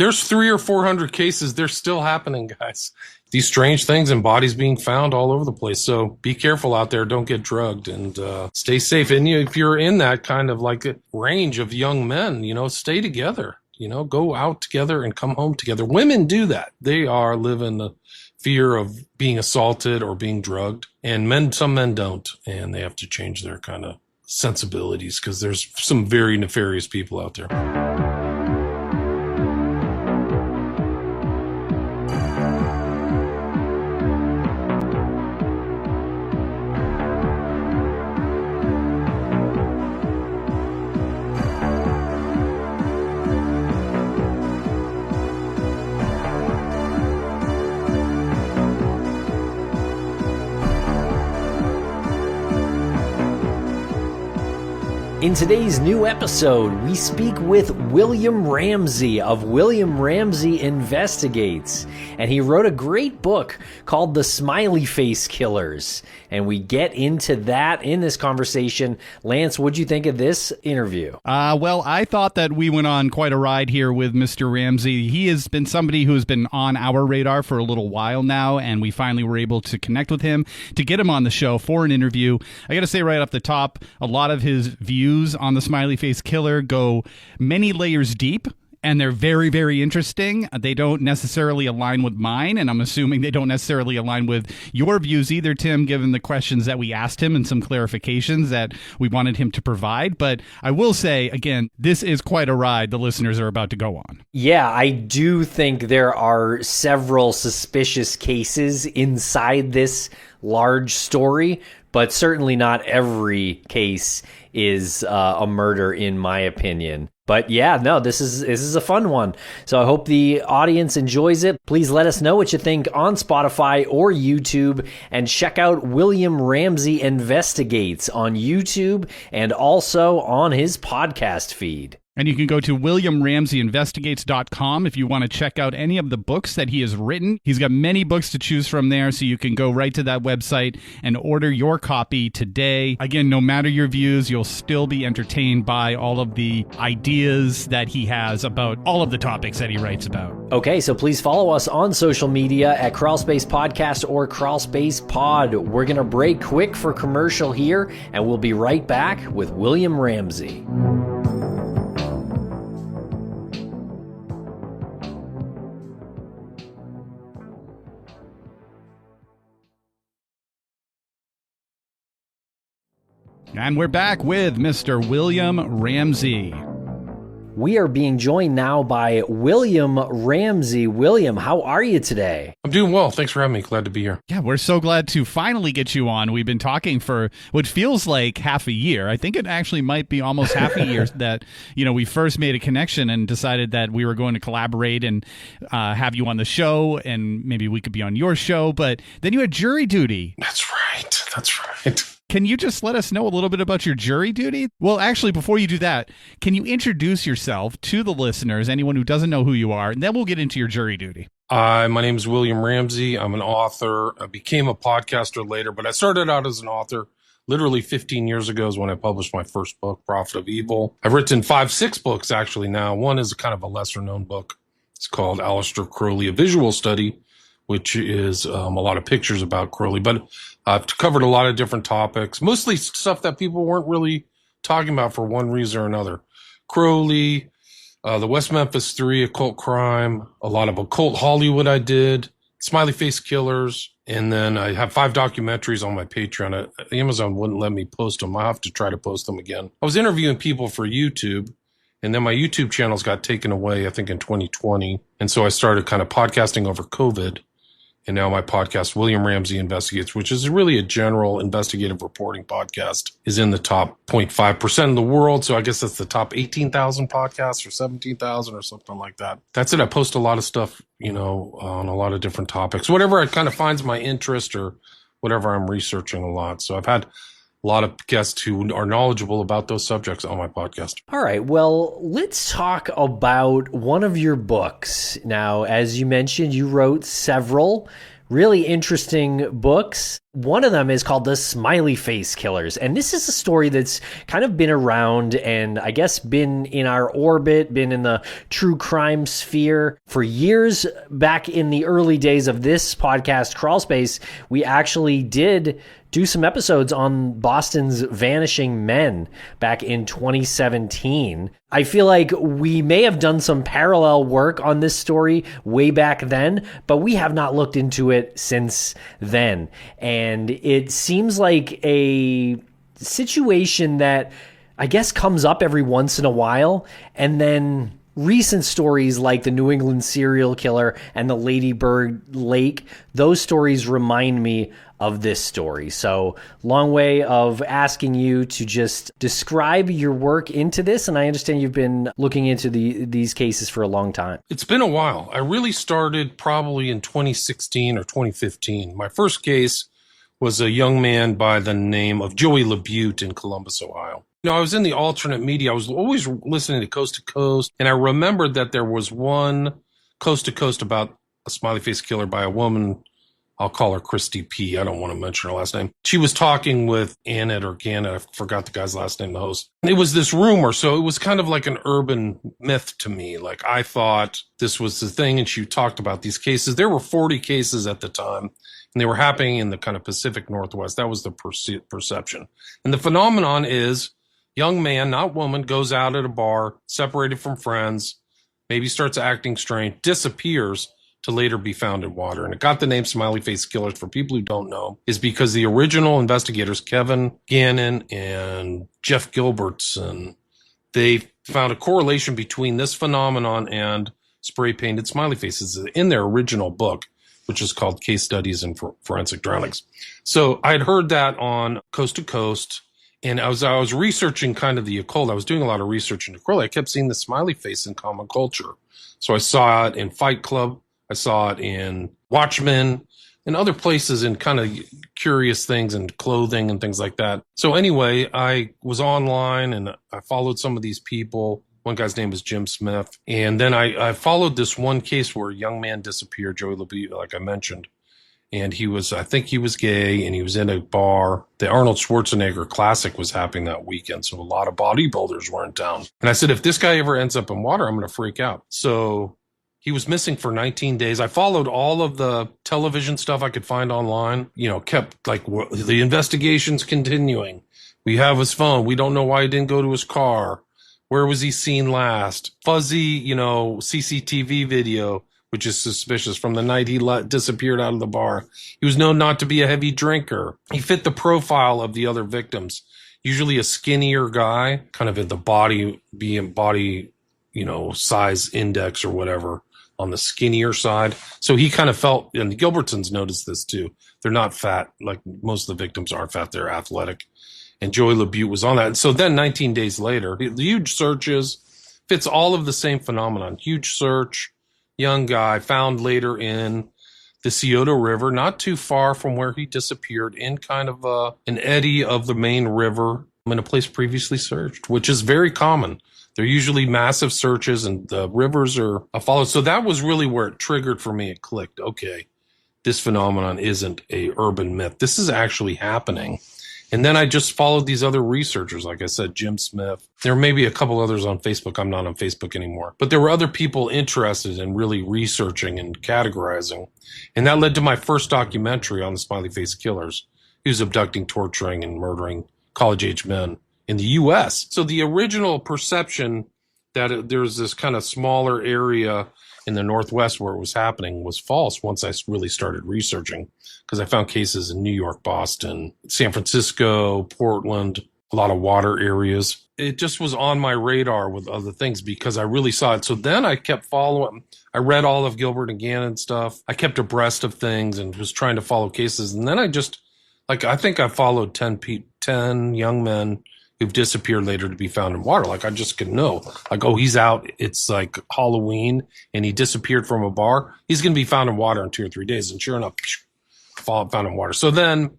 there's 300 or 400 cases. They're still happening, guys. These strange things and bodies being found all over the place. So be careful out there. Don't get drugged and stay safe. And if you're in that kind of like a range of young men, stay together. Go out together and come home together. Women do that. They are living the fear of being assaulted or being drugged. And some men don't. And they have to change their kind of sensibilities because there's some very nefarious people out there. In today's new episode, we speak with William Ramsey of William Ramsey Investigates, and he wrote a great book called The Smiley Face Killers, and we get into that in this conversation. Lance, what'd you think of this interview? Well, I thought that we went on quite a ride here with Mr. Ramsey. He has been somebody who has been on our radar for a little while now, and we finally were able to connect with him to get him on the show for an interview. I got to say right off the top, a lot of his views on the Smiley Face Killer go many layers deep, and they're very, very interesting. They don't necessarily align with mine, and I'm assuming they don't necessarily align with your views either, Tim, given the questions that we asked him and some clarifications that we wanted him to provide. But I will say, again, this is quite a ride the listeners are about to go on. Yeah, I do think there are several suspicious cases inside this large story, but certainly not every case is a murder, in my opinion. But yeah, no, this is a fun one. So I hope the audience enjoys it. Please let us know what you think on Spotify or YouTube, and check out William Ramsey Investigates on YouTube and also on his podcast feed. And you can go to WilliamRamseyInvestigates.com if you want to check out any of the books that he has written. He's got many books to choose from there, so you can go right to that website and order your copy today. Again, no matter your views, you'll still be entertained by all of the ideas that he has about all of the topics that he writes about. Okay, so please follow us on social media at Crawlspace Podcast or Crawlspace Pod. We're going to break quick for commercial here, and we'll be right back with William Ramsey. And we're back with Mr. William Ramsey. We are being joined now by William Ramsey. William, how are you today? I'm doing well. Thanks for having me. Glad to be here. Yeah, we're so glad to finally get you on. We've been talking for what feels like half a year. I think it actually might be almost half a year that, we first made a connection and decided that we were going to collaborate and have you on the show, and maybe we could be on your show. But then you had jury duty. That's right. That's right. Can you just let us know a little bit about your jury duty? Well, actually, before you do that, can you introduce yourself to the listeners, anyone who doesn't know who you are, and then we'll get into your jury duty. My name is William Ramsey. I'm an author. I became a podcaster later, but I started out as an author. Literally 15 years ago is when I published my first book, Prophet of Evil. I've written 6 books actually now. One is kind of a lesser known book. It's called Aleister Crowley, A Visual Study, which is a lot of pictures about Crowley. But I've covered a lot of different topics, mostly stuff that people weren't really talking about for one reason or another. Crowley, the West Memphis 3, occult crime, a lot of occult Hollywood I did, Smiley Face Killers, and then I have 5 documentaries on my Patreon. Amazon wouldn't let me post them. I have to try to post them again. I was interviewing people for YouTube, and then my YouTube channels got taken away, I think, in 2020. And so I started kind of podcasting over COVID. And now my podcast, William Ramsey Investigates, which is really a general investigative reporting podcast, is in the top 0.5% of the world. So I guess that's the top 18,000 podcasts or 17,000 or something like that. That's it. I post a lot of stuff, on a lot of different topics, whatever it kind of finds my interest or whatever I'm researching a lot. So I've had a lot of guests who are knowledgeable about those subjects on my podcast. All right. Well, let's talk about one of your books. Now, as you mentioned, you wrote several really interesting books. One of them is called the Smiley Face Killers. And this is a story that's kind of been around and I guess been in our orbit, been in the true crime sphere for years. Back in the early days of this podcast, Crawlspace, we actually did do some episodes on Boston's Vanishing Men back in 2017. I feel like we may have done some parallel work on this story way back then, but we have not looked into it since then. And it seems like a situation that I guess comes up every once in a while, and then recent stories like the New England serial killer and the Lady Bird Lake, those stories remind me of this story. So long way of asking you to just describe your work into this. And I understand you've been looking into these cases for a long time. It's been a while. I really started probably in 2016 or 2015. My first case was a young man by the name of Joey LaBute in Columbus, Ohio. I was in the alternate media. I was always listening to Coast to Coast, and I remembered that there was one Coast to Coast about a smiley face killer by a woman. I'll call her Christy P. I don't want to mention her last name. She was talking with Annette or Gannett. I forgot the guy's last name, the host. And it was this rumor, so it was kind of like an urban myth to me. Like, I thought this was the thing, and she talked about these cases. There were 40 cases at the time, and they were happening in the kind of Pacific Northwest. That was the perception. And the phenomenon is young man, not woman, goes out at a bar, separated from friends, maybe starts acting strange, disappears to later be found in water. And it got the name Smiley Face Killers, for people who don't know, is because the original investigators, Kevin Gannon and Jeff Gilbertson, they found a correlation between this phenomenon and spray painted smiley faces in their original book, which is called Case Studies in Forensic Drownings. So I'd heard that on Coast to Coast. And I was researching kind of the occult. I was doing a lot of research into occult. I kept seeing the smiley face in common culture. So I saw it in Fight Club. I saw it in Watchmen and other places in kind of curious things and clothing and things like that. So anyway, I was online and I followed some of these people. One guy's name is Jim Smith. And then I followed this one case where a young man disappeared, Joey LaBute, like I mentioned. And I think he was gay, and he was in a bar. The Arnold Schwarzenegger Classic was happening that weekend, so a lot of bodybuilders were in town. And I said, if this guy ever ends up in water, I'm going to freak out. So he was missing for 19 days. I followed all of the television stuff I could find online, kept like the investigations continuing. We have his phone. We don't know why he didn't go to his car. Where was he seen last? Fuzzy, CCTV video, which is suspicious, from the night he disappeared out of the bar. He was known not to be a heavy drinker. He fit the profile of the other victims, usually a skinnier guy, kind of at the body size index or whatever on the skinnier side. So he kind of felt, and the Gilbertsons noticed this too. They're not fat, like most of the victims aren't fat, they're athletic. And Joey LaBute was on that. And so then 19 days later, the huge searches, fits all of the same phenomenon. Huge search. Young guy found later in the Scioto River, not too far from where he disappeared, in kind of an eddy of the main river in a place previously searched, which is very common. They're usually massive searches and the rivers are followed. So that was really where it triggered for me. It clicked. Okay, this phenomenon isn't a urban myth. This is actually happening. And then I just followed these other researchers, like I said, Jim Smith. There may be a couple others on Facebook. I'm not on Facebook anymore. But there were other people interested in really researching and categorizing. And that led to my first documentary on the Smiley Face Killers, who's abducting, torturing, and murdering college-age men in the U.S. So the original perception that there's this kind of smaller area in the Northwest where it was happening was false once I really started researching, because I found cases in New York, Boston, San Francisco, Portland, a lot of water areas. It just was on my radar with other things because I really saw it. So then I kept following. I read all of Gilbert and Gannon stuff. I kept abreast of things and was trying to follow cases. And then I think I followed 10 young men who've disappeared later to be found in water. Like, I just could know, like, oh, he's out. It's like Halloween and he disappeared from a bar. He's going to be found in water in 2 or 3 days. And sure enough, found in water. So then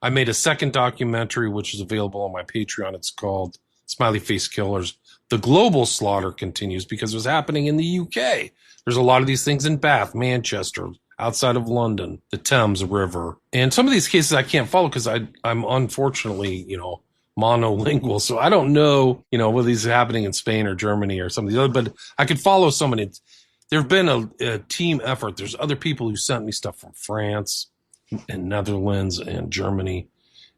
I made a second documentary, which is available on my Patreon. It's called Smiley Face Killers. The global slaughter continues because it was happening in the UK. There's a lot of these things in Bath, Manchester, outside of London, the Thames River. And some of these cases I can't follow because I'm unfortunately, monolingual. So I don't know, whether these are happening in Spain or Germany or some of these other, but I could follow someone. There have been a team effort. There's other people who sent me stuff from France and Netherlands and Germany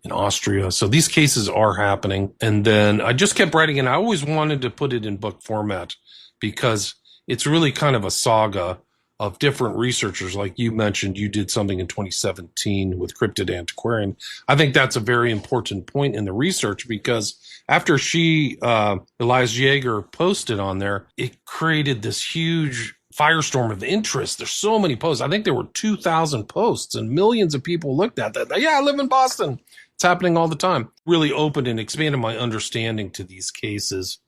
and Austria. So these cases are happening. And then I just kept writing, and I always wanted to put it in book format because it's really kind of a saga of different researchers. Like you mentioned, you did something in 2017 with Cryptid Antiquarian. I think that's a very important point in the research because after Elias Yeager posted on there, it created this huge firestorm of interest. There's so many posts. I think there were 2,000 posts and millions of people looked at that. Yeah, I live in Boston. It's happening all the time. Really opened and expanded my understanding to these cases.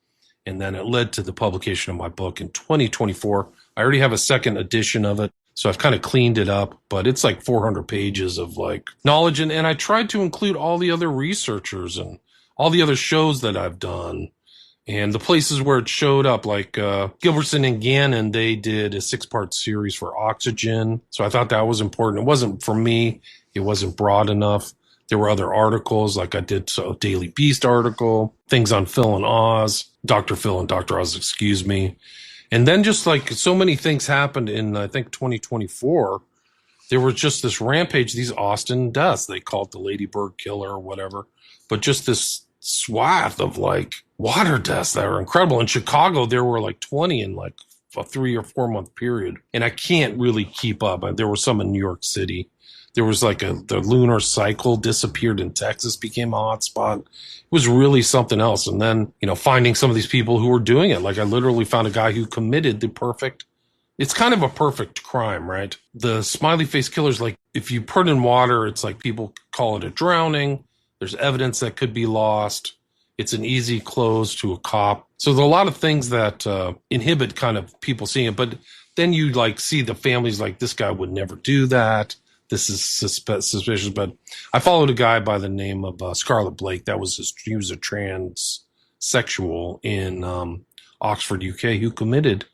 And then it led to the publication of my book in 2024. I already have a second edition of it. So I've kind of cleaned it up, but it's like 400 pages of like knowledge. And I tried to include all the other researchers and all the other shows that I've done and the places where it showed up, like Gilbertson and Gannon, they did a 6-part series for Oxygen. So I thought that was important. It wasn't for me. It wasn't broad enough. There were other articles, like I did a Daily Beast article, things on Phil and Oz, Dr. Phil and Dr. Oz, excuse me. And then just like so many things happened in, I think, 2024, there was just this rampage, these Austin deaths. They call it the Ladybird Killer or whatever. But just this swath of like water deaths that are incredible. In Chicago, there were like 20 in like a 3 or 4 month period. And I can't really keep up. There were some in New York City. There was like the lunar cycle disappeared in Texas, became a hot spot. It was really something else. And then, finding some of these people who were doing it. Like I literally found a guy who committed it's kind of a perfect crime, right? The smiley face killers, like if you put it in water, it's like people call it a drowning. There's evidence that could be lost. It's an easy close to a cop. So there are a lot of things that inhibit kind of people seeing it. But then you like see the families like this guy would never do that. This is suspicious, but I followed a guy by the name of Scarlett Blake. He was a transsexual in Oxford, UK, who committed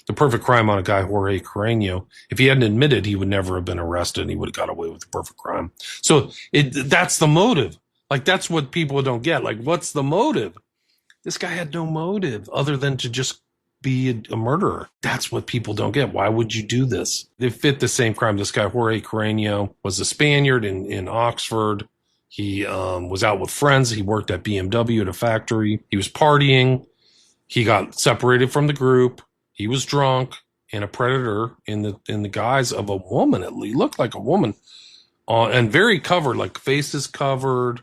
the perfect crime on a guy, Jorge Carreño. If he hadn't admitted, he would never have been arrested and he would have got away with the perfect crime. So that's the motive. Like, that's what people don't get. Like, what's the motive? This guy had no motive other than to just be a murderer. That's what people don't get. Why would you do this? They fit the same crime. This guy, Jorge Carreño, was a Spaniard in Oxford. He was out with friends. He worked at BMW at a factory. He was partying. He got separated from the group. He was drunk and a predator in the guise of a woman. He looked like a woman and very covered, like faces covered,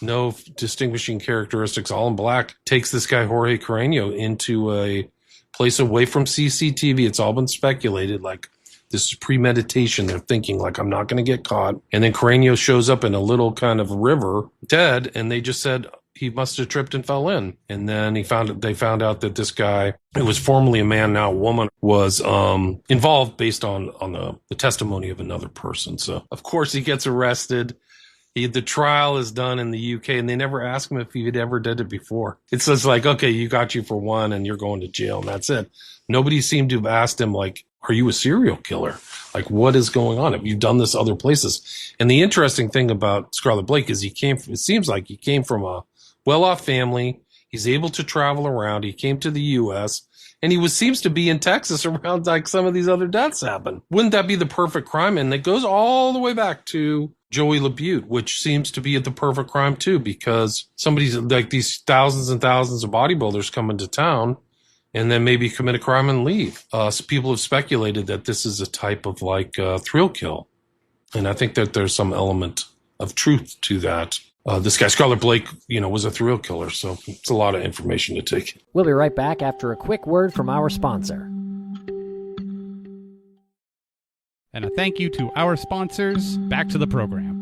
no distinguishing characteristics, all in black. Takes this guy, Jorge Carreño, into a place away from CCTV. It's all been speculated. Like, this is premeditation. They're thinking, like, I'm not going to get caught. And then Carreño shows up in a little kind of river, dead, and they just said he must have tripped and fell in. And then they found out that this guy, who was formerly a man, now a woman, was involved based on the testimony of another person. So, of course, he gets arrested. The trial is done in the UK, and they never ask him if he had ever did it before. It's just like, okay, you got you for one, and you're going to jail, and that's it. Nobody seemed to have asked him, like, are you a serial killer? Like, what is going on? Have you done this other places? And the interesting thing about Scarlett Blake is it seems like he came from a well-off family. He's able to travel around. He came to the U.S., and he seems to be in Texas around like some of these other deaths happen. Wouldn't that be the perfect crime? And it goes all the way back to Joey LaBute, which seems to be the perfect crime too, because somebody's like these thousands and thousands of bodybuilders come into town and then maybe commit a crime and leave. So people have speculated that this is a type of like thrill kill. And I think that there's some element of truth to that. This guy, Scarlett Blake, was a thrill killer. So it's a lot of information to take. We'll be right back after a quick word from our sponsor. And a thank you to our sponsors. Back to the program.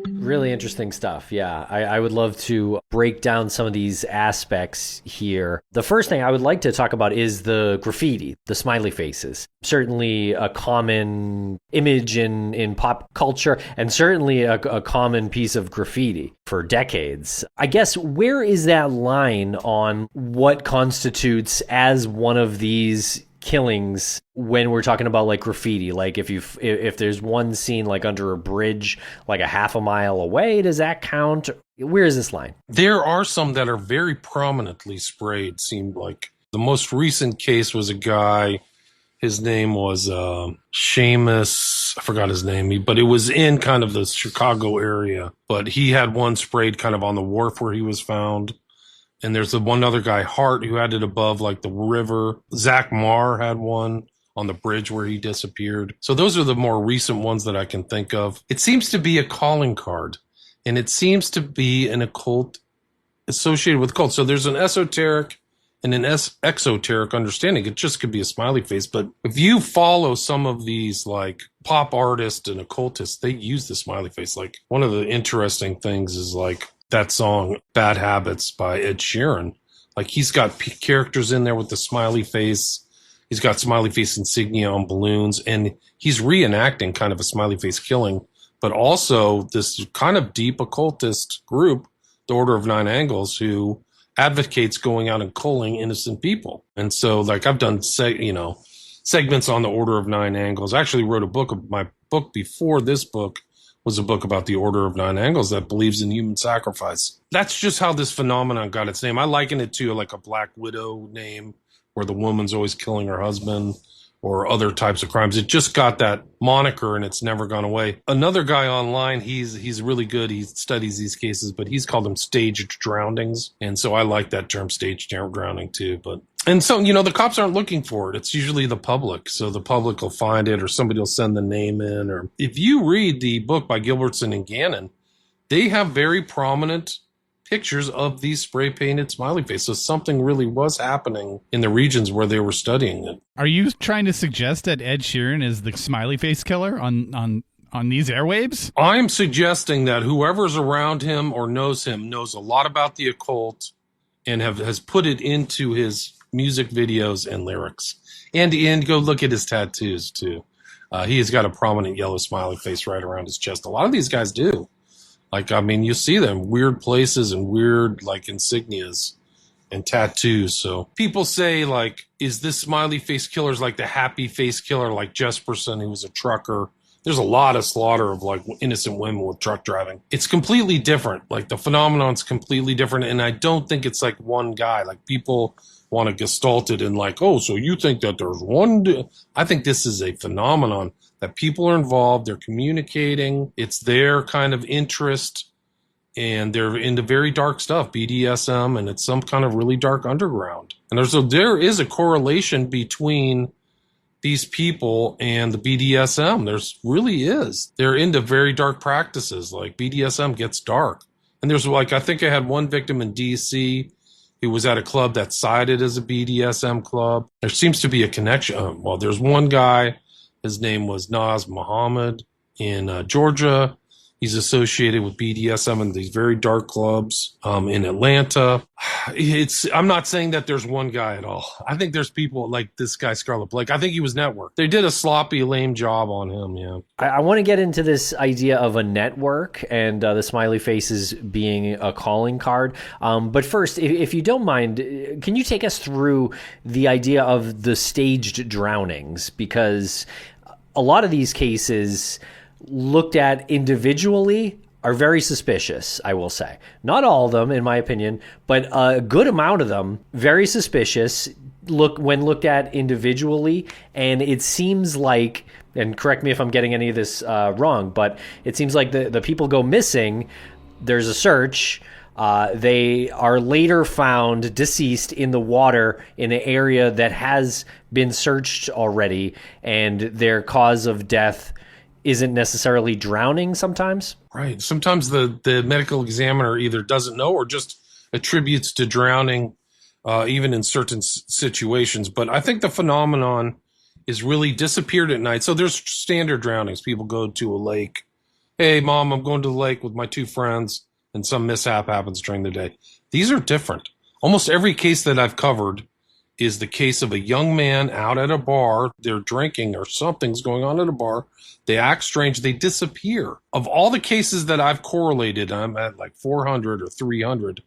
Really interesting stuff. Yeah, I would love to break down some of these aspects here. The first thing I would like to talk about is the graffiti, the smiley faces. Certainly a common image in pop culture, and certainly a common piece of graffiti for decades. I guess, where is that line on what constitutes as one of these killings when we're talking about like graffiti? Like if there's one scene like under a bridge, like a half a mile away, does that count? Where is this line? There are some that are very prominently sprayed. Seemed like the most recent case was a guy. His name was Seamus. I forgot his name, but it was in kind of the Chicago area. But he had one sprayed kind of on the wharf where he was found. And there's the one other guy, Hart, who had it above like the river. Zach Marr had one on the bridge where he disappeared. So those are the more recent ones that I can think of. It seems to be a calling card, and it seems to be an occult associated with cult. So there's an esoteric and an exoteric understanding. It just could be a smiley face. But if you follow some of these like pop artists and occultists, they use the smiley face. Like one of the interesting things is like that song Bad Habits by Ed Sheeran. Like he's got characters in there with the smiley face. He's got smiley face insignia on balloons, and he's reenacting kind of a smiley face killing, but also this kind of deep occultist group, the Order of Nine Angles, who advocates going out and culling innocent people. And so like I've done segments on the Order of Nine Angles. I actually wrote my book before this book was a book about the Order of Nine Angles that believes in human sacrifice. That's just how this phenomenon got its name. I liken it to like a Black Widow name where the woman's always killing her husband, or other types of crimes. It just got that moniker and it's never gone away. Another guy online, he's really good. He studies these cases, but he's called them staged drownings. And so I like that term, staged drowning too. And so, the cops aren't looking for it. It's usually the public. So the public will find it, or somebody will send the name in. Or if you read the book by Gilbertson and Gannon, they have very prominent pictures of these spray painted smiley faces. So something really was happening in the regions where they were studying it. Are you trying to suggest that Ed Sheeran is the smiley face killer on these airwaves? I'm suggesting that whoever's around him or knows him knows a lot about the occult and has put it into his music videos and lyrics. And go look at his tattoos too. He has got a prominent yellow smiley face right around his chest. A lot of these guys do. Like, I mean, you see them weird places and weird like insignias and tattoos. So people say like, is this smiley face killer's like the happy face killer, like Jesperson, who was a trucker? There's a lot of slaughter of like innocent women with truck driving. It's completely different. Like the phenomenon's completely different. And I don't think it's like one guy. Like people want to gestalt it and like, oh, so you think that there's one? I think this is a phenomenon that people are involved. They're communicating. It's their kind of interest. And they're into very dark stuff, BDSM, and it's some kind of really dark underground. And there is a correlation between these people and the BDSM. There's really is. They're into very dark practices. Like BDSM gets dark. And there's like, I think I had one victim in DC who was at a club that sided as a BDSM club. There seems to be a connection. Well, there's one guy, his name was Naz Muhammad in Georgia. He's associated with BDSM and these very dark clubs in Atlanta. I'm not saying that there's one guy at all. I think there's people like this guy, Scarlet Blake. I think he was networked. They did a sloppy, lame job on him, yeah. I want to get into this idea of a network and the smiley faces being a calling card. But first, if you don't mind, can you take us through the idea of the staged drownings? Because a lot of these cases looked at individually are very suspicious, I will say. Not all of them, in my opinion, but a good amount of them, very suspicious when looked at individually. And it seems like, and correct me if I'm getting any of this wrong, but it seems like the people go missing, there's a search, they are later found deceased in the water in an area that has been searched already, and their cause of death isn't necessarily drowning sometimes. Right. Sometimes the medical examiner either doesn't know or just attributes to drowning, even in certain situations. But I think the phenomenon is really disappeared at night. So there's standard drownings. People go to a lake. Hey, Mom, I'm going to the lake with my two friends, and some mishap happens during the day. These are different. Almost every case that I've covered is the case of a young man out at a bar. They're drinking or something's going on at a bar. They act strange. They disappear. Of all the cases that I've correlated, I'm at like 400 or 300.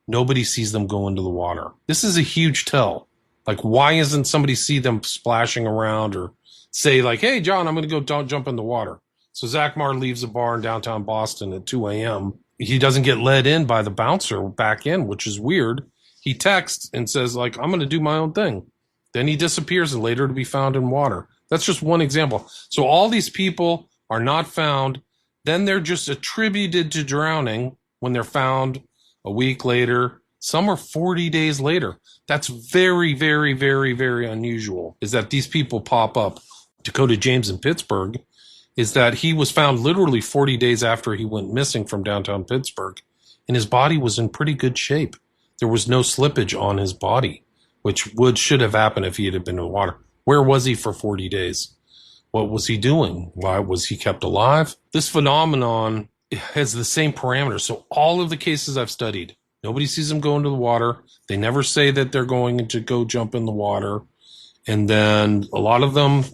Nobody sees them go into the water. This is a huge tell Like, why isn't somebody see them splashing around or say like, hey, John, I'm going to go jump in the water. So Zach Marr leaves a bar in downtown Boston at 2 a.m. He doesn't get led in by the bouncer back in, which is weird. He texts and says like, I'm going to do my own thing. Then he disappears and later to be found in water. That's just one example. So all these people are not found. Then they're just attributed to drowning when they're found a week later. Some are 40 days later. That's very, very, very, very unusual, is that these people pop up. Dakota James in Pittsburgh is that he was found literally 40 days after he went missing from downtown Pittsburgh, and his body was in pretty good shape. There was no slippage on his body, which should have happened if he had been in the water. Where was he for 40 days? What was he doing? Why was he kept alive? This phenomenon has the same parameters. So all of the cases I've studied, nobody sees them go into the water. They never say that they're going to go jump in the water. And then a lot of them,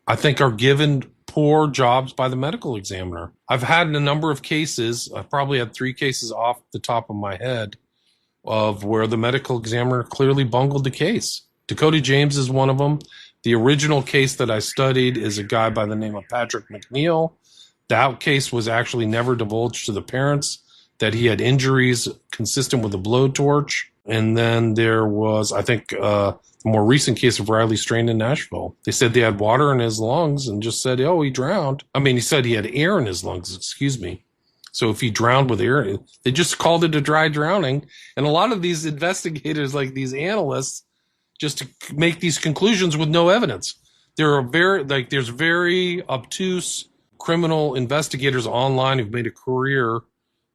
I think, are given poor jobs by the medical examiner. I've had a number of cases. I've probably had 3 cases off the top of my head of where the medical examiner clearly bungled the case. Dakota James is one of them. The original case that I studied is a guy by the name of Patrick McNeil. That case was actually never divulged to the parents, that he had injuries consistent with a blowtorch. And then there was, I think, the more recent case of Riley Strain in Nashville. They said they had water in his lungs and just said, oh, he drowned. I mean, he said he had air in his lungs, excuse me. So if he drowned with air, they just called it a dry drowning. And a lot of these investigators, like these analysts, just to make these conclusions with no evidence. There's very obtuse criminal investigators online who've made a career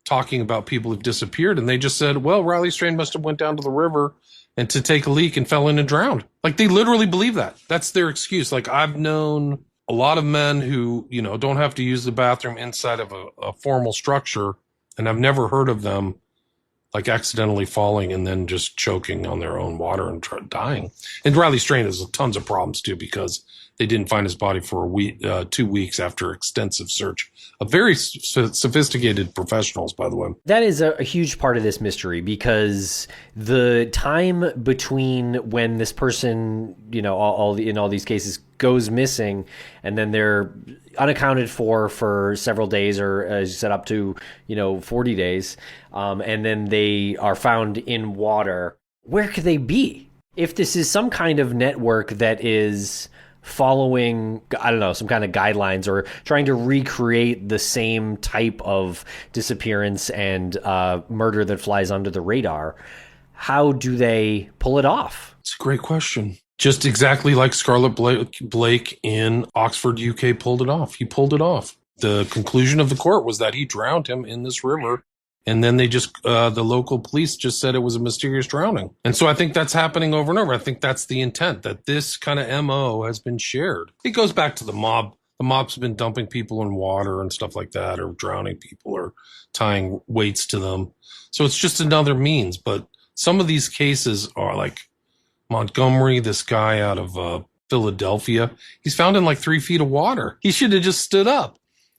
talking about people who've disappeared, and they just said, well, Riley Strain must have went down to the river and to take a leak and fell in and drowned. Like, they literally believe that. That's their excuse. Like, I've known a lot of men who, don't have to use the bathroom inside of a formal structure, and I've never heard of them like accidentally falling and then just choking on their own water and dying. And Riley Strain has tons of problems too, because they didn't find his body for 2 weeks after extensive search of very sophisticated professionals, by the way. That is a huge part of this mystery, because the time between when this person, in all these cases goes missing and then they're unaccounted for several days, or as you said, up to 40 days, and then they are found in water. Where could they be? If this is some kind of network that is following, some kind of guidelines, or trying to recreate the same type of disappearance and murder that flies under the radar, how do they pull it off? It's a great question. Just exactly like Scarlett Blake in Oxford, UK pulled it off. He pulled it off. The conclusion of the court was that he drowned him in this river. And then they the local police just said it was a mysterious drowning. And so I think that's happening over and over. I think that's the intent, that this kind of MO has been shared. It goes back to the mob. The mob's been dumping people in water and stuff like that, or drowning people, or tying weights to them. So it's just another means. But some of these cases are like Montgomery, this guy out of Philadelphia. He's found in like 3 feet of water. He should have just stood up.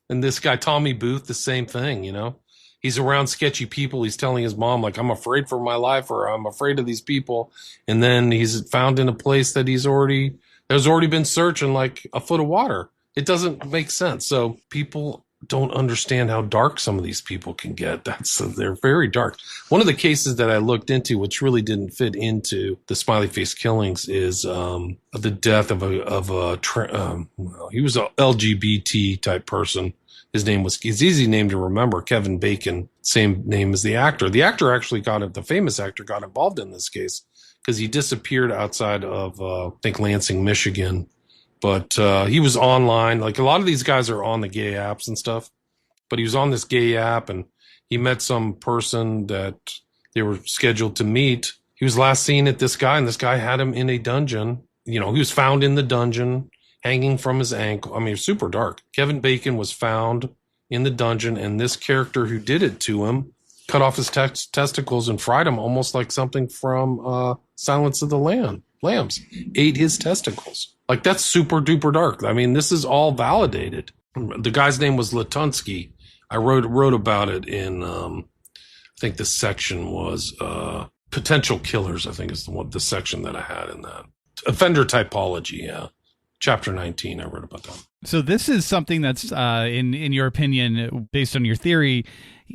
And this guy, Tommy Booth, the same thing, He's around sketchy people. He's telling his mom, like, I'm afraid for my life, or I'm afraid of these people. And then he's found in a place that there's already been searching like a foot of water. It doesn't make sense. So people don't understand how dark some of these people can get. They're very dark. One of the cases that I looked into, which really didn't fit into the Smiley face killings, is the death of he was an LGBT type person. His name was, it's easy name to remember, Kevin Bacon, same name as the actor. The actor actually the famous actor got involved in this case because he disappeared outside of, I think, Lansing, Michigan. But he was online. Like, a lot of these guys are on the gay apps and stuff. But he was on this gay app, and he met some person that they were scheduled to meet. He was last seen at this guy, and this guy had him in a dungeon. He was found in the dungeon, hanging from his ankle. I mean, it was super dark. Kevin Bacon was found in the dungeon, and this character who did it to him cut off his testicles and fried him, almost like something from Silence of the Lambs. Ate his testicles. Like, that's super duper dark. I mean, this is all validated. The guy's name was Latunsky. I wrote about it in, I think the section was Potential killers, I think, is the section that I had in that. Offender typology, yeah. Chapter 19, I read about that. So this is something that's, in your opinion, based on your theory,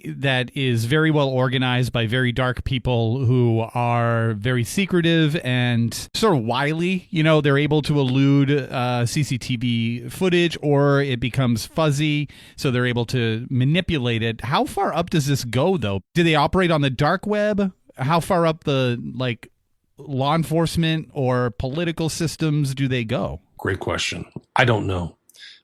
that is very well organized by very dark people who are very secretive and sort of wily. You know, they're able to elude CCTV footage, or it becomes fuzzy, so they're able to manipulate it. How far up does this go, though? Do they operate on the dark web? How far up the, like, law enforcement or political systems do they go? Great question. I don't know.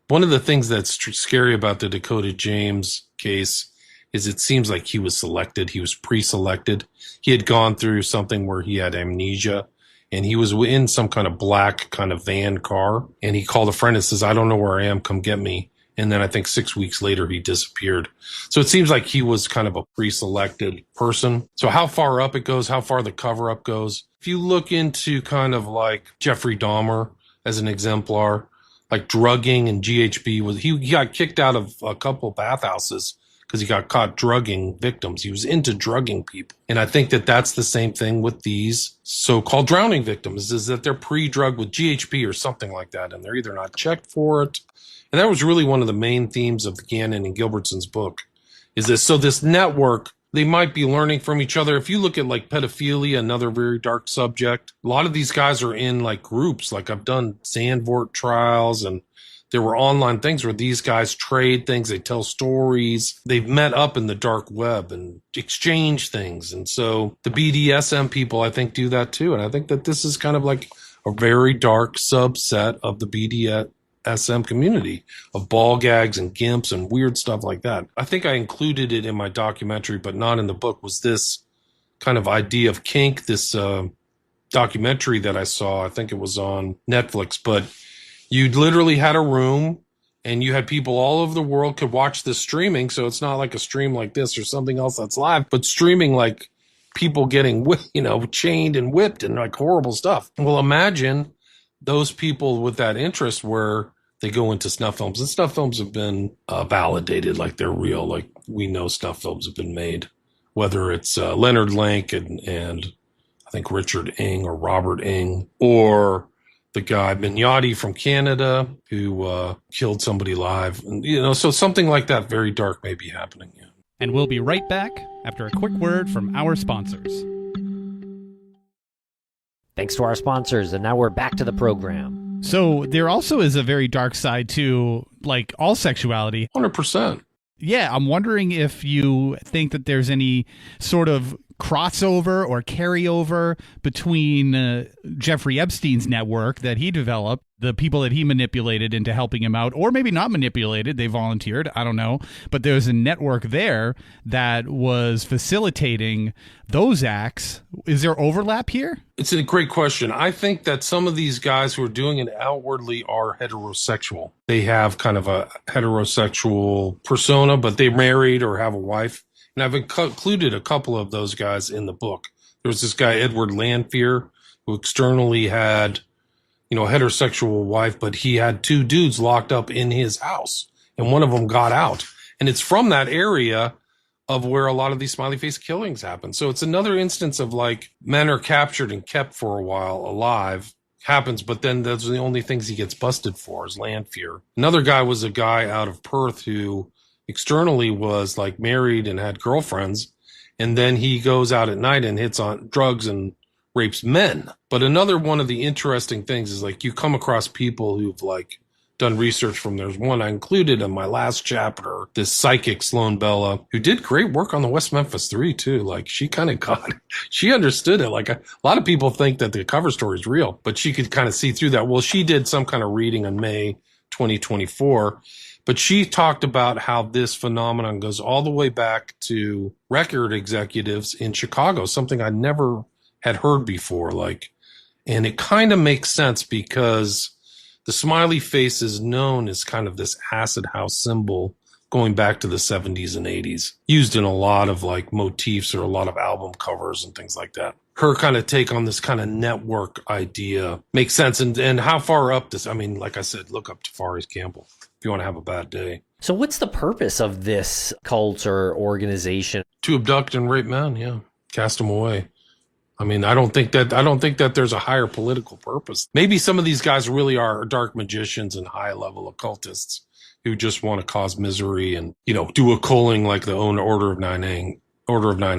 One of the things that's scary about the Dakota James case is it seems like he was selected. He was pre-selected. He had gone through something where he had amnesia, and he was in some kind of black kind of van car, and he called a friend and says, I don't know where I am. Come get me. And then I think 6 weeks later, he disappeared. So it seems like he was kind of a pre-selected person. So how far up it goes, how far the cover-up goes. If you look into kind of like Jeffrey Dahmer as an exemplar, like drugging and GHB, he got kicked out of a couple of bathhouses because he got caught drugging victims. He was into drugging people. And I think that that's the same thing with these so-called drowning victims, is that they're pre-drugged with GHB or something like that, and they're either not checked for it. And that was really one of the main themes of Gannon and Gilbertson's book, is this. So this network, they might be learning from each other. If you look at like pedophilia, another very dark subject, a lot of these guys are in like groups. Like I've done Zandvoort trials, and there were online things where these guys trade things. They tell stories. They've met up in the dark web and exchange things. And so the BDSM people, I think, do that too. And I think that this is kind of like a very dark subset of the BDSM community, of ball gags and gimps and weird stuff like that. I think I included it in my documentary, but not in the book, was this kind of idea of kink, this documentary that I saw. I think it was on Netflix, but you literally had a room and you had people all over the world could watch this streaming. So it's not like a stream like this or something else that's live, but streaming like people getting, chained and whipped and like horrible stuff. Well, imagine those people with that interest where they go into snuff films, and snuff films have been validated, like they're real. Like we know snuff films have been made, whether it's Leonard Lank and I think Richard Ng or Robert Ng, or the guy Mignati from Canada who killed somebody live. And, so something like that very dark may be happening. Yeah. And we'll be right back after a quick word from our sponsors. Thanks to our sponsors, and now we're back to the program. So there also is a very dark side to, like, all sexuality. 100%. Yeah, I'm wondering if you think that there's any sort of crossover or carryover between Jeffrey Epstein's network that he developed, the people that he manipulated into helping him out, or maybe not manipulated, they volunteered, I don't know. But there's a network there that was facilitating those acts. Is there overlap here? It's a great question. I think that some of these guys who are doing it outwardly are heterosexual. They have kind of a heterosexual persona, but they're married or have a wife. And I've included a couple of those guys in the book. There was this guy, Edward Lanphier, who externally had, a heterosexual wife, but he had two dudes locked up in his house, and one of them got out. And it's from that area of where a lot of these smiley face killings happen. So it's another instance of like men are captured and kept for a while alive, happens, but then those are the only things he gets busted for is Lanphier. Another guy was a guy out of Perth who externally was like married and had girlfriends, and then he goes out at night and hits on drugs and rapes men. But another one of the interesting things is like you come across people who've like done research from, there's one I included in my last chapter, this psychic Sloan Bella, who did great work on the West Memphis 3 too. Like she kind of she understood it. Like a lot of people think that the cover story is real, but she could kind of see through that. Well, she did some kind of reading in May 2024. But she talked about how this phenomenon goes all the way back to record executives in Chicago, something I never had heard before. And it kind of makes sense because the smiley face is known as kind of this acid house symbol going back to the 70s and 80s, used in a lot of like motifs or a lot of album covers and things like that. Her kind of take on this kind of network idea makes sense. And how far up this, like I said, look up Tafari Campbell if you want to have a bad day. So what's the purpose of this cult or organization? To abduct and rape men, yeah. Cast them away. I mean, I don't think that there's a higher political purpose. Maybe some of these guys really are dark magicians and high level occultists who just want to cause misery and, do a culling like the own Order of Nine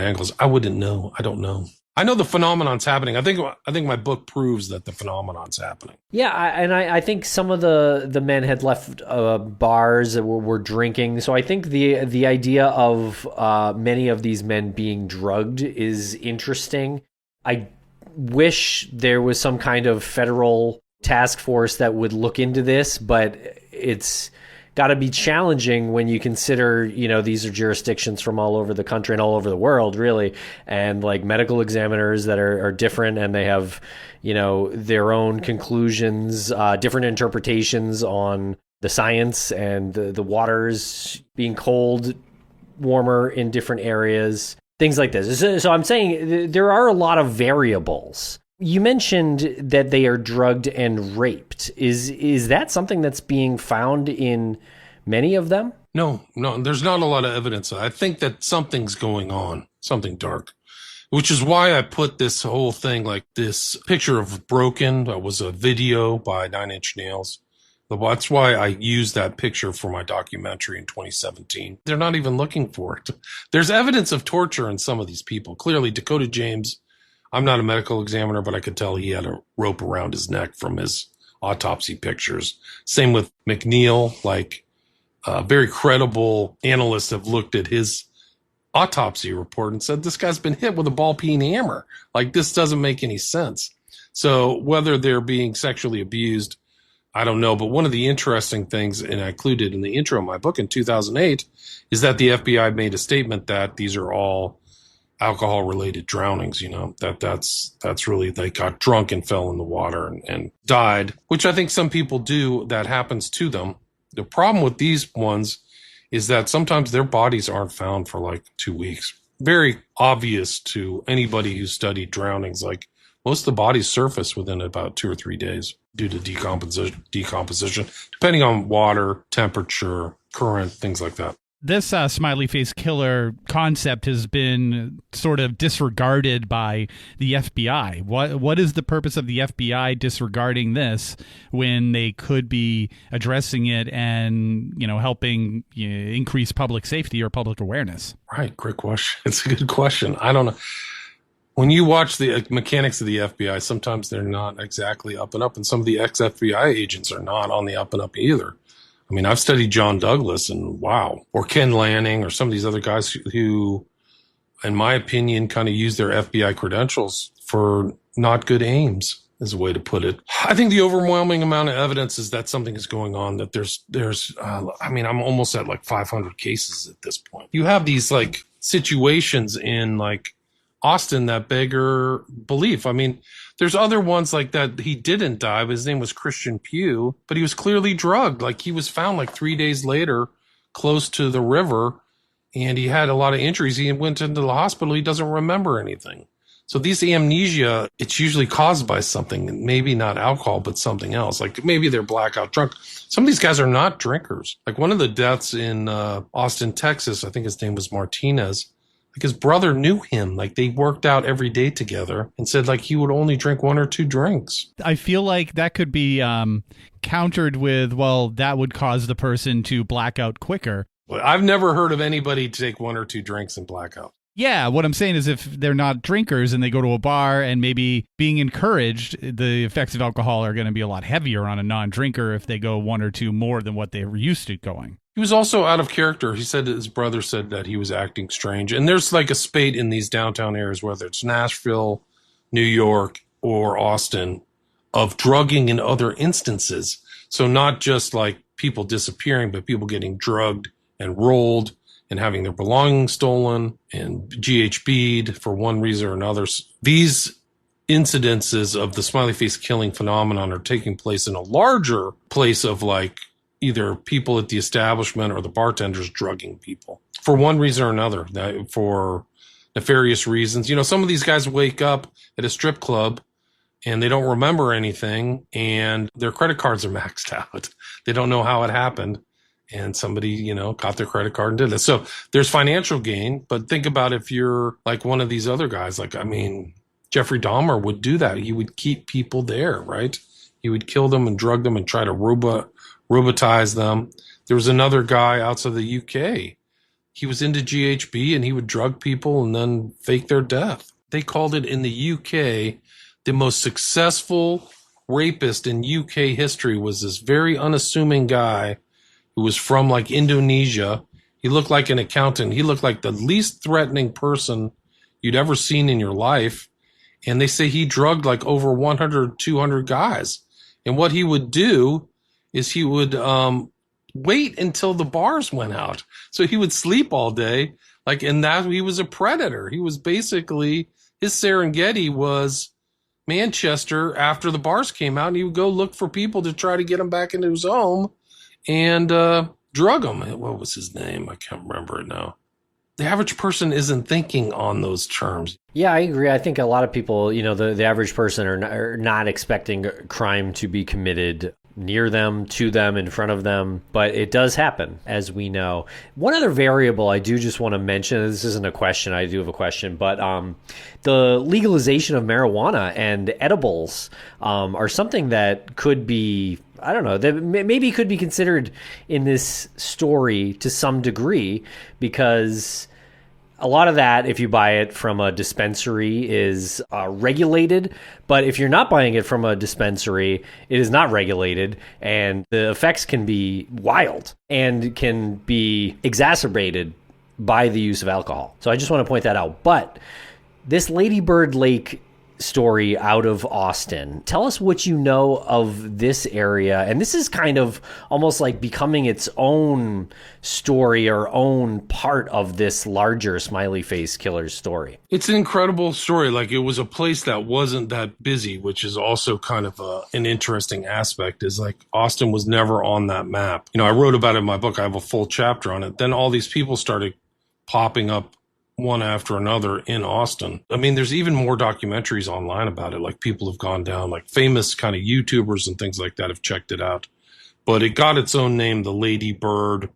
Angles. I wouldn't know. I don't know. I know the phenomenon's happening. I think my book proves that the phenomenon's happening. Yeah, I think some of the men had left bars that were drinking. So I think the idea of many of these men being drugged is interesting. I wish there was some kind of federal task force that would look into this, but it's got to be challenging when you consider, these are jurisdictions from all over the country and all over the world, really, and like medical examiners that are different, and they have, their own conclusions, different interpretations on the science and the waters being cold, warmer in different areas, things like this. So I'm saying there are a lot of variables. You mentioned that they are drugged and raped. Is that something that's being found in many of them? No, there's not a lot of evidence. I think that something's going on, something dark, which is why I put this whole thing, like this picture of Broken, that was a video by 9 Inch Nails. That's why I used that picture for my documentary in 2017. They're not even looking for it. There's evidence of torture in some of these people. Clearly, Dakota James, I'm not a medical examiner, but I could tell he had a rope around his neck from his autopsy pictures. Same with McNeil, very credible analysts have looked at his autopsy report and said, this guy's been hit with a ball-peen hammer. This doesn't make any sense. So whether they're being sexually abused, I don't know. But one of the interesting things, and I included in the intro of my book in 2008, is that the FBI made a statement that these are all alcohol-related drownings, that's really, they got drunk and fell in the water and died, which I think some people do, that happens to them. The problem with these ones is that sometimes their bodies aren't found for 2 weeks. Very obvious to anybody who studied drownings, most of the bodies surface within about 2 or 3 days due to decomposition, depending on water, temperature, current, things like that. This smiley face killer concept has been sort of disregarded by the FBI. What is the purpose of the FBI disregarding this when they could be addressing it and helping increase public safety or public awareness? Right, great question. It's a good question. I don't know. When you watch the mechanics of the FBI, sometimes they're not exactly up and up, and some of the ex-FBI agents are not on the up and up either. I mean, I've studied John Douglas and wow, or Ken Lanning or some of these other guys who, in my opinion, kind of use their FBI credentials for not good aims, is a way to put it. I think the overwhelming amount of evidence is that something is going on, that I'm almost at 500 cases at this point. You have these situations in Austin that beggar belief. I mean, there's other ones like that. He didn't die, but his name was Christian Pugh, but he was clearly drugged. He was found 3 days later close to the river, and he had a lot of injuries. He went into the hospital. He doesn't remember anything. So these amnesia, it's usually caused by something, maybe not alcohol, but something else. Maybe they're blackout drunk. Some of these guys are not drinkers. One of the deaths in Austin, Texas, I think his name was Martinez. His brother knew him. They worked out every day together and said he would only drink 1 or 2 drinks. I feel like that could be countered with, well, that would cause the person to black out quicker. I've never heard of anybody take 1 or 2 drinks and black out. Yeah, what I'm saying is if they're not drinkers and they go to a bar and maybe being encouraged, the effects of alcohol are going to be a lot heavier on a non-drinker if they go 1 or 2 more than what they were used to going. He was also out of character. He said that his brother said that he was acting strange. And there's a spate in these downtown areas, whether it's Nashville, New York, or Austin, of drugging in other instances. So not just people disappearing, but people getting drugged and rolled and having their belongings stolen and GHB'd for one reason or another. These incidences of the smiley face killing phenomenon are taking place in a larger place of either people at the establishment or the bartenders drugging people for one reason or another, for nefarious reasons. Some of these guys wake up at a strip club and they don't remember anything and their credit cards are maxed out. They don't know how it happened. And somebody, got their credit card and did it. So there's financial gain, but think about if you're one of these other guys, Jeffrey Dahmer would do that. He would keep people there, right? He would kill them and drug them and try to robotize them. There was another guy outside the UK. He was into GHB and he would drug people and then fake their death. They called it in the UK, the most successful rapist in UK history was this very unassuming guy who was from like Indonesia. He looked like an accountant. He looked like the least threatening person you'd ever seen in your life. And they say he drugged like over 100, 200 guys. And what he would do is he would wait until the bars went out. So he would sleep all day. And that he was a predator. He was basically, his Serengeti was Manchester after the bars came out, and he would go look for people to try to get him back into his home and drug him. What was his name? I can't remember it now. The average person isn't thinking on those terms. Yeah, I agree. I think a lot of people, the average person are not expecting crime to be committed near them, to them, in front of them, but it does happen, as we know. One other variable I do just want to mention, this isn't a question, I do have a question, but the legalization of marijuana and edibles are something that could be, I don't know, that maybe could be considered in this story to some degree, because a lot of that, if you buy it from a dispensary, is regulated. But if you're not buying it from a dispensary, it is not regulated. And the effects can be wild and can be exacerbated by the use of alcohol. So I just want to point that out. But this Lady Bird Lake story out of Austin, tell us what you know of this area. And this is kind of almost like becoming its own story or own part of this larger Smiley Face Killer story. It's an incredible story. It was a place that wasn't that busy, which is also kind of an interesting aspect, is Austin was never on that map. I wrote about it in my book. I have a full chapter on it. Then all these people started popping up one after another in Austin. I mean, there's even more documentaries online about it. People have gone down, famous kind of YouTubers and things like that have checked it out. But it got its own name, the Lady Bird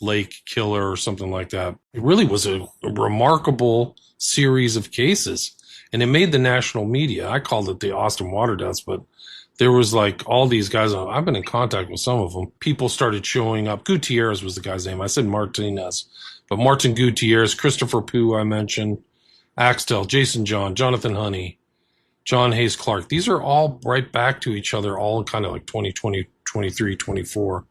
Lake Killer or something like that. It really was a remarkable series of cases. And it made the national media. I called it the Austin Water Deaths, but there was all these guys. I've been in contact with some of them. People started showing up. Gutierrez was the guy's name. I said Martinez. But Martin Gutierrez, Christopher Pugh, I mentioned, Axtell, Jason John, Jonathan Honey, John Hayes Clark. These are all right back to each other, all in kind of 2020, 23, 24.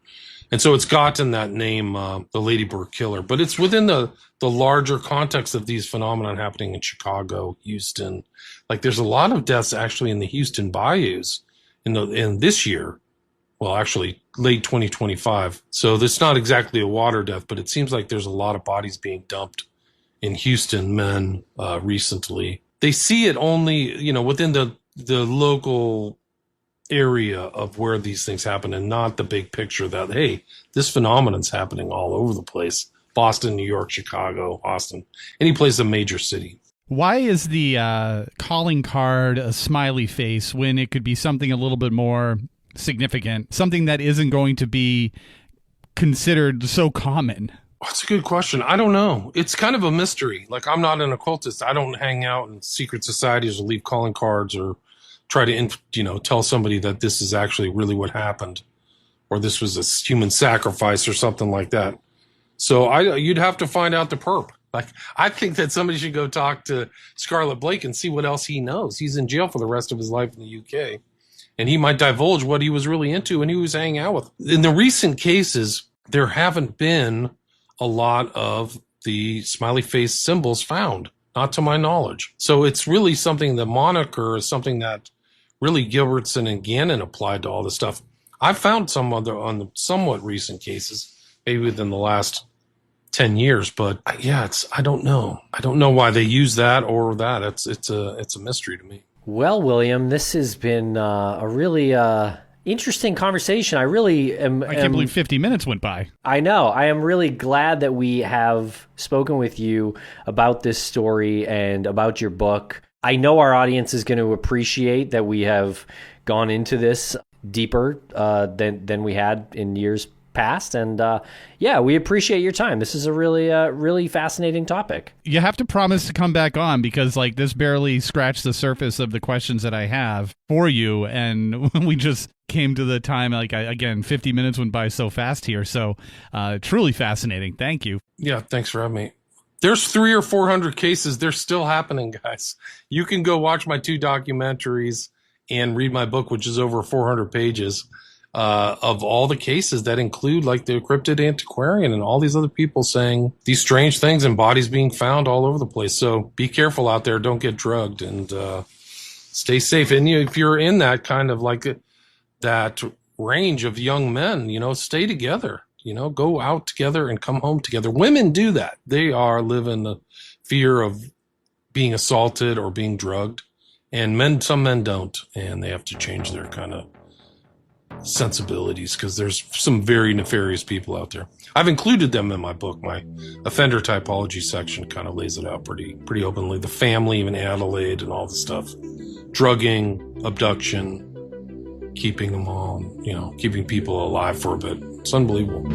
And so it's gotten that name, the Lady Bird Killer. But it's within the larger context of these phenomena happening in Chicago, Houston. There's a lot of deaths actually in the Houston bayous in this year. Well, actually, late 2025. So this is not exactly a water death, but it seems like there's a lot of bodies being dumped in Houston, men, recently. They see it only, within the local area of where these things happen, and not the big picture that, hey, this phenomenon's happening all over the place. Boston, New York, Chicago, Austin, any place, a major city. Why is the calling card a smiley face when it could be something a little bit more significant, something that isn't going to be considered so common? That's a good question. I don't know. It's kind of a mystery. I'm not an occultist. I don't hang out in secret societies or leave calling cards or try to, tell somebody that this is actually really what happened, or this was a human sacrifice or something like that. So you'd have to find out the perp. I think that somebody should go talk to Scarlett Blake and see what else he knows. He's in jail for the rest of his life in the UK. And he might divulge what he was really into and who he was hanging out with. In the recent cases, there haven't been a lot of the smiley face symbols found, not to my knowledge. So it's really something, the moniker is something that really Gilbertson and Gannon applied to all this stuff. I've found some other on the somewhat recent cases, maybe within the last 10 years, but yeah, I don't know. I don't know why they use that or that. It's a mystery to me. Well, William, this has been a really interesting conversation. I really am. I can't believe 50 minutes went by. I know. I am really glad that we have spoken with you about this story and about your book. I know our audience is going to appreciate that we have gone into this deeper than we had in years past. And yeah, we appreciate your time. This is a really fascinating topic. You have to promise to come back on, because like this barely scratched the surface of the questions that I have for you, and we just came to the time, like, again, 50 minutes went by so fast here. So truly fascinating. Thank you. Yeah, thanks for having me. There's 300 or 400 cases. They're still happening, guys. You can go watch my 2 documentaries and read my book, which is over 400 pages, of all the cases that include like the cryptid antiquarian and all these other people saying these strange things and bodies being found all over the place. So be careful out there. Don't get drugged, and stay safe. And if you're in that kind of like that range of young men, stay together. Go out together and come home together. Women do that. They are living the fear of being assaulted or being drugged. And some men don't, and they have to change their kind of sensibilities, because there's some very nefarious people out there. I've included them in my book. My offender typology section kind of lays it out pretty openly. The family, even Adelaide and all the stuff. Drugging, abduction, keeping them on, keeping people alive for a bit. It's unbelievable.